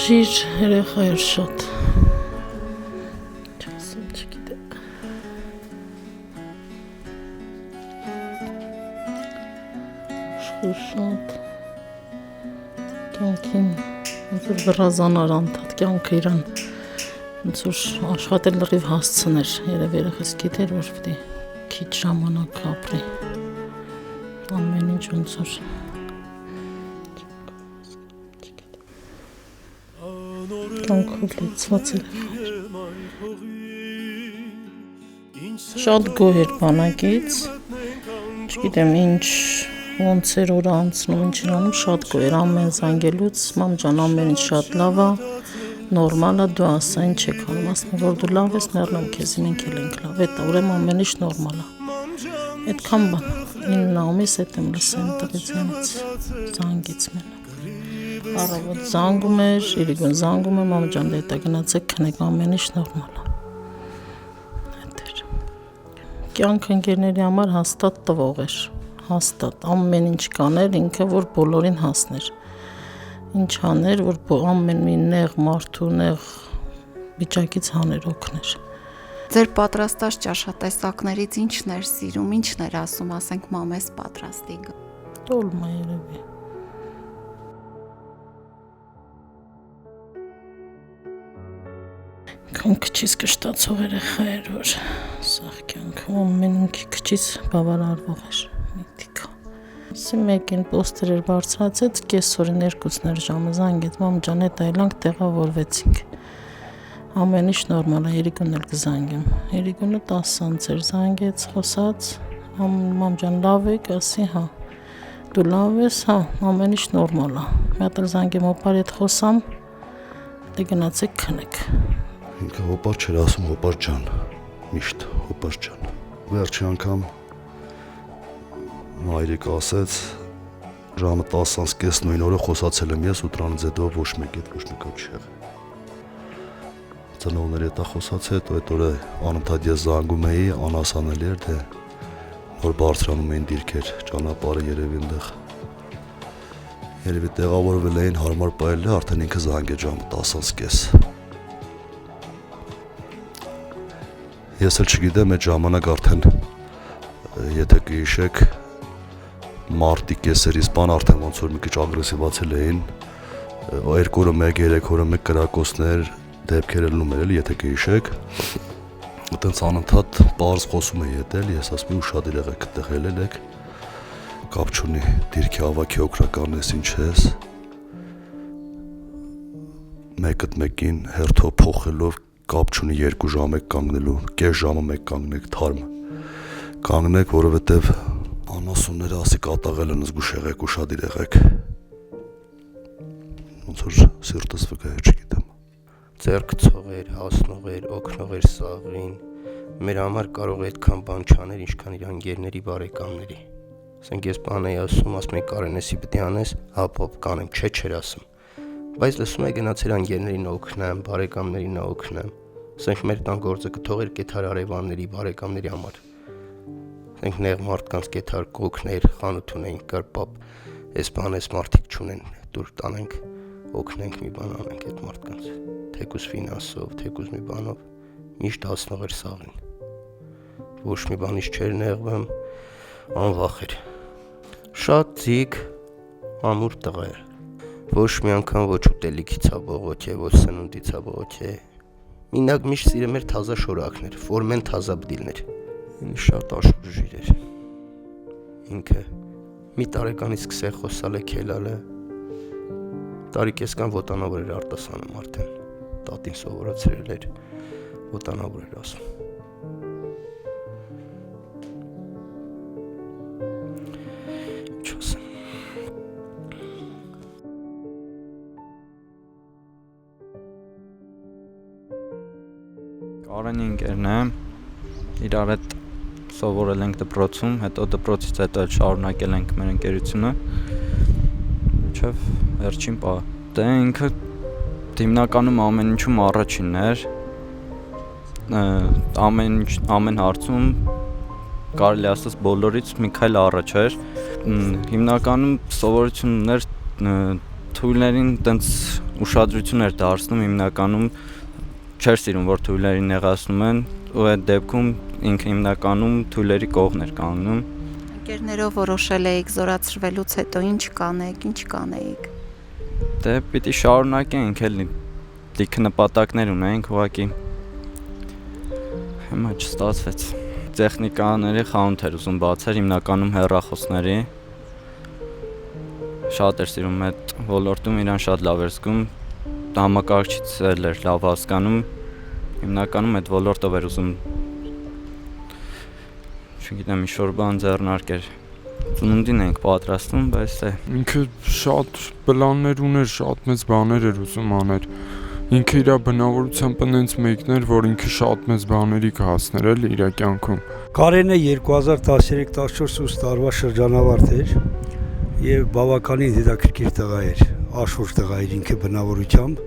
Շիր երեխա էր շատ։ Չասեմ, չգիտեմ։ Աշխույժ շատ։ Կյանքին ոնց որ վրազանար անդադ կյանքը իրան ոնց որ աշխատել լրիվ հասցներ, երևի երեխաս գիտեր, որ պիտի քիչ ժամանակ ապրի։ Ամեն ինչ ոնց որ կյանքով լեցված երեխա էր։ Շատ գոհ էր բանակից, չգիտեմ ինչ ոնց էր օրը անցնում, ինչ էր անում, շատ գոհ էր ամեն զանգելուց, մամ ջան ամեն ինչ շատ լավ է, նորմալ է, դու ասա ինչ եք անում, ասում որ դու լավ ես, մեռնեմ քեզ, մենք էլ ենք լավ, էդ ուրեմն ամեն ինչ նորմալ է։ Այդքան բան, 9 ամիս հետ եմ լսեմ տղիցյանից, զանգեց մենակ։ Առավոտ զանգում էր, իրիկուն զանգում եմ, մամ ջան դե հետա գնացեք քնեք, ամեն ինչ նորմալ է։ Այդ էր։ Կյանքը ընկերների համար հաստատ տվող էր, հաստատ ամեն ինչ կաներ ինքը, որ բոլորին հասներ։ Ինչ աներ, որ ամեն մի նեղ մարդու նեղ վիճակից հաներ օգներ։ Ձեր պատրաստած ճաշատեսակներից ինչն էր սիրում, ինչն էր ասում, ասենք մամես պատրաստի։ Տոլմա երևի։ Քչից կշտացող երեխա էր, որ սաղ կյանքում ամեն ինքի քչից բավարարվող էր, միտիկա։ Ասի մեկին պոստեր էր բարձրացեց, կեսօրին 2-ներ ժամը զանգեց, մամ ջան հետ այլանք տեղավորվեցինք։ Ամեն ինչ նորմալ է, երիկուն էլ կզանգեմ։ Երիկունը 10 էր զանգեց, խոսաց, մամ ջան լավ եք, ասի հա։ Դու լավ ես, հա, ամեն ինչ նորմալ է։ Մի հատ էլ զանգեմ օպար հետ խոսամ, դե գնացեք քնեք։ Ինքը հոպար չէր ասում հոպար ջան, միշտ հոպար ջան։ Վերջի անգամ մայրիկ ասեց, ժամը 10:30 նույն օրը խոսացել եմ ես ու դրանից հետո ոչ մեկ հետ ոչ մի կապ չի եղել։ Ծնողների հետ խոսացել, հետո այդ օրը անընդհատ ես զանգում էի, անհասանելի էր, թե նոր բարձրանում էին դիրքեր, ճանապարհը երևի այնտեղ։ Երևի տեղավորվել էին, հարմար պահել է, արդեն ինքը զանգեց ժամը 10:30։ Ես էլ չգիտեմ այդ ժամանակ արդեն, եթե կհիշեք, մարտի կեսերից բան արդեն ոնց որ մի քիչ ագրեսիվացել էին, 2 օրը մեկ, 3 օրը մեկ կրակոցներ, դեպքեր էլ լուներ էլի, եթե կհիշեք, այտենց անընդհատ պարզ խոսում էի հետել, ես ասում եմ ուշադիր եղեք, այդտեղ ելել եք, կապ չունի, դիրքի ավագի օգնականն ես, ինչ ես, մեկդ մեկին հերթով փոխելով կապ չունի 2 ժամ եք կանգնելու, կես ժամը մեկ կանգնեք, թարմ կանգնեք, որովհետև անասունները ասի կատաղել են, զգուշ եղեք, ուշադիր եղեք, ոնց որ սիրտս վկա է, չգիտեմ։ Ձեռք ցողեր, հասնողեր, օգնողեր սաղրին, մեր համար կարող է այդքան բան չաներ, ինչքան իր ընկերների բարեկամների։ Ասենք ես բան էի ասում, ասում եք Կարենեսի պիտի անես, հապ կանեմ, չէր ասում։ Բայց լսում եք գնացել ընկերներին օգնեմ, բարեկամներին օգնեմ։ Ասենք մեր տան գործը կթողեր կեթար արևանների, բարեկամների համար։ Ասենք նեղ մարդկանց կեթար կօգներ, խանութ ունենք, կրպապ, այս բան էս մարդիկ չունեն, դուր տանենք, օգնենք մի բան անենք այդ մարդկանց։ Թեկուզ ֆինանսով, թեկուզ մի բանով, միշտ հասնող էր սաղին։ Ոչ մի բանից չէր նեղվում, անվախ էր։ Շատ ձիգ, ամուր տղա էր։ Ոչ մի անգամ ոչ ուտելիքի ցավողոք է, ոչ սնունդի ցավողոք է։ Մինակ միշտ սիրում էր թազա շորակներ, ֆորմեն թազա բդիլներ։ Ինձ շատ աշխուժիր էր։ Ինքը մի տարեկանից սկսել խոսալ է, քելալ է։ Տարիքեսկան ոտանավոր էր արտասանում արդեն։ Տատին սովորացրել էր, ոտանավոր էր ասում։ Կարենի ընկերն է, իրար հետ սովորել ենք դպրոցում, հետո դպրոցից հետո էլ շարունակել ենք մեր ընկերությունը, մինչև վերջին պահը։ Դե ինքը հիմնականում ամեն ինչում առաջինն էր, ամեն հարցում կարելի ասած բոլորից մի քայլ առաջ էր, հիմնականում սովորություն ուներ թույլներին տենց ուշադրություն էր դարձնում հիմնականում չէր սիրում որ թույլերին նեղացնում են ու այդ դեպքում ինքը հիմնականում թույլերի կողմն էր կանգնում Ընկերներով որոշել էիք զորացրվելուց հետո ինչ կանեիք Դե պիտի շարունակենք էլի լիքը նպատակներ ունենք ուղղակի հիմա չստացվեց տեխնիկաների խանութ էր ուզում բացել հիմնականում հեռախոսների շատ էր սիրում այդ ոլորտում իրան շատ լավ էր զգում համակարգչից էլ էր լավ հասկանում հիմնականում այդ ոլորտով էր ուզում չգիտեմ ինչ-որ բան ձեռնարկել ծնունդին ենք պատրաստում բայց ինքը շատ պլաններ ուներ շատ մեծ բաներ էր ուզում անել ինքը իր բնավորությամբ այնց մեկն էր որ ինքը շատ մեծ բաների կհասներ էլ իր կյանքում Կարենը 2013-14 տարվա շրջանավարտ էր եւ բավականին հետաքրքիր տղա էր աշխուժ տղա էր ինքը բնավորությամբ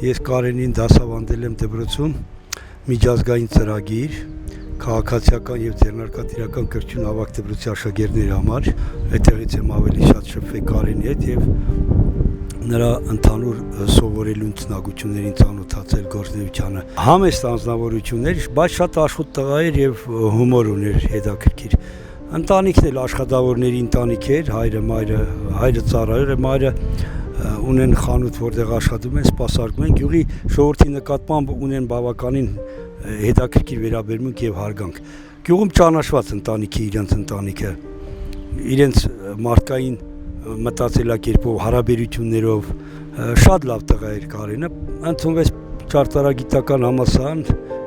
ես Կարենին դասավանդել եմ դպրոցում միջազգային ծրագիր քաղաքացիական եւ ձեռնարկատիրական կրթություն ավագ դպրոցի աշակերտների համար այդտեղից եմ ավելի շատ շփվել Կարենի հետ եւ նրա ընդհանուր սովորելու ցնակություններին ծանոթացել գործունեությանը համեստ անձնավորություններ բայց շատ աշխուժ տղա էր եւ հումոր ուներ հետաքրքիր ընտանիքն էլ աշխատավորների ընտանիք էր հայրը ծառայող է մայրը ունեն խանութ որտեղ աշխատում են սպասարկում են գյուղի ժողովրդի նկատմամբ ունեն բավականին հետաքրքիր վերաբերմունք եւ հարգանք գյուղում ճանաչված ընտանիքի իրենց ընտանիքը իրենց մարդկային մտածելակերպով հարաբերություններով շատ լավ տղա էր Կարենը ընդունվեց ճարտարագիտական համալսարան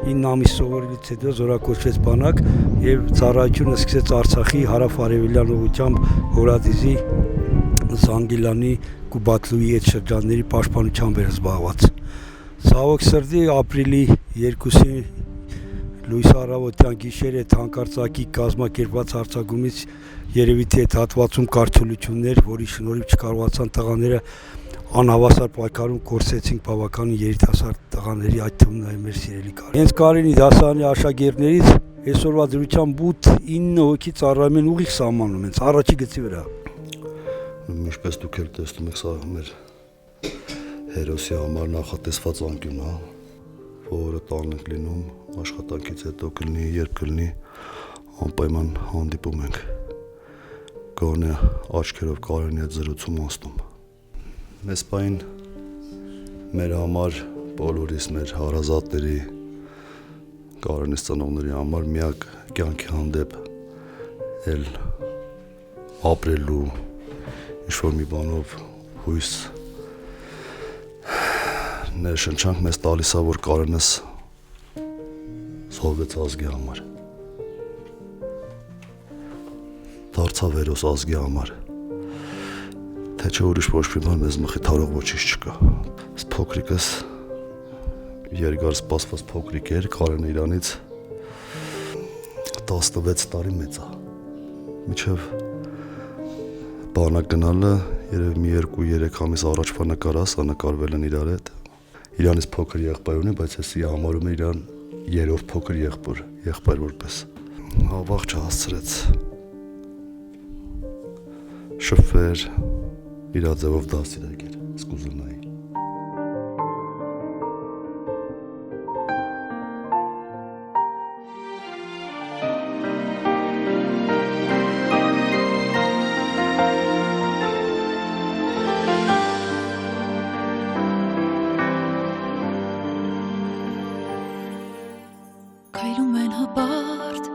9 ամիս սովորելուց հետո զորակոչվեց բանակ եւ ծառայությունը սկսեց Արցախի հարավ-արևելյան ուղղությամբ Հորադիզի Զանգիլանի Կուբատլուի այդ շրջանների պաշտպանությամբ էր զբաղված Ցավոք սրտի ապրիլի 2-ի լույս առավոտյան գիշերը թանկարծակի կազմակերպված հարձակումից երևի թե այդ հատվածում կարճություններ, որի շնորհիվ չկարողացան տղաները անհավասար պայքարում կորսեցին բավականին երիտասարդ տղաների այդ թվում նաև մեր սիրելի Կարեն։ Հենց Կարենի դասարանի աշակերտներից այսօրվա դրությամբ 8-9 հոգի ծառայում են ուղիղ սահմանում, հենց առաջի գծի վրա։ Ինչպես դուք եք տեսնում եք, սա մեր հերոսի համար նախատեսված անկյուն է, որը տան ենք լինում աշխատանքից հետո կլինի, երբ կլինի անպայման հանդիպում ենք գոնե աչքերով Կարենի հետ զրուցում անցնում մեզ պայն մեր համար բոլորիս մեր հարազատների Կարենից ծնողների համար միակ կյանքի հանդեպ էլ ապրելու ինչ-որ մի բանով հույս ներշնչանք մեզ տալիս է, որ Կարենս զոհվեց ազգի համար դարձավ հերոս ազգի համար թե չէ ուրիշ ոչ մի բան մեզ մխիթարող ոչինչ չկա փոքրիկս երկար սպասված փոքրիկ էր Կարենը իրանից 16 տարի մեծ է մինչև բանակ գնալը երևի մի 2-3 ամիս առաջվա նկարը սա նկարվել են իրար հետ իրանից փոքր եղբայր ունի բայց ես համարում եմ իրան երրորդ փոքր եղբայր որպես վաղ չհասցրեց շփվեր իր ձևով դաստիարակել սկուզնայի Քայլում են հպարտ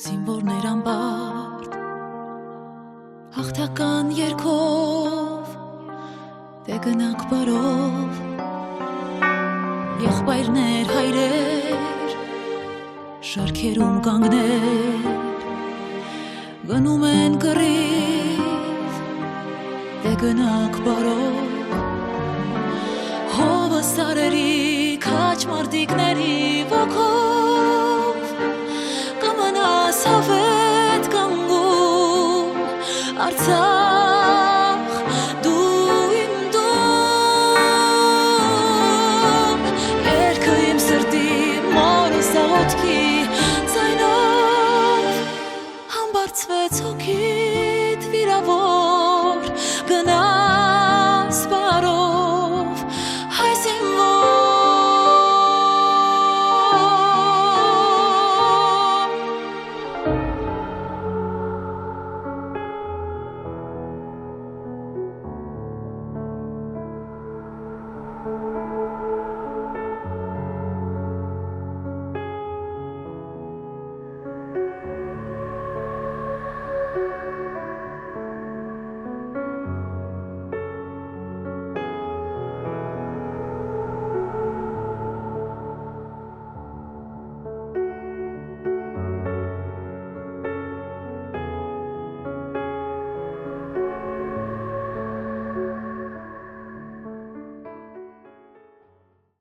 զինվորներ ամբարտ հաղթական երգով դե գնանք բարով եղբայրներ հայրեր շարքերում կանգներ գնում են կռիվ դե գնանք բարով հովը սարերի քաչ մարդիկների ոգով կմնաս հավետ կանգուն արցախ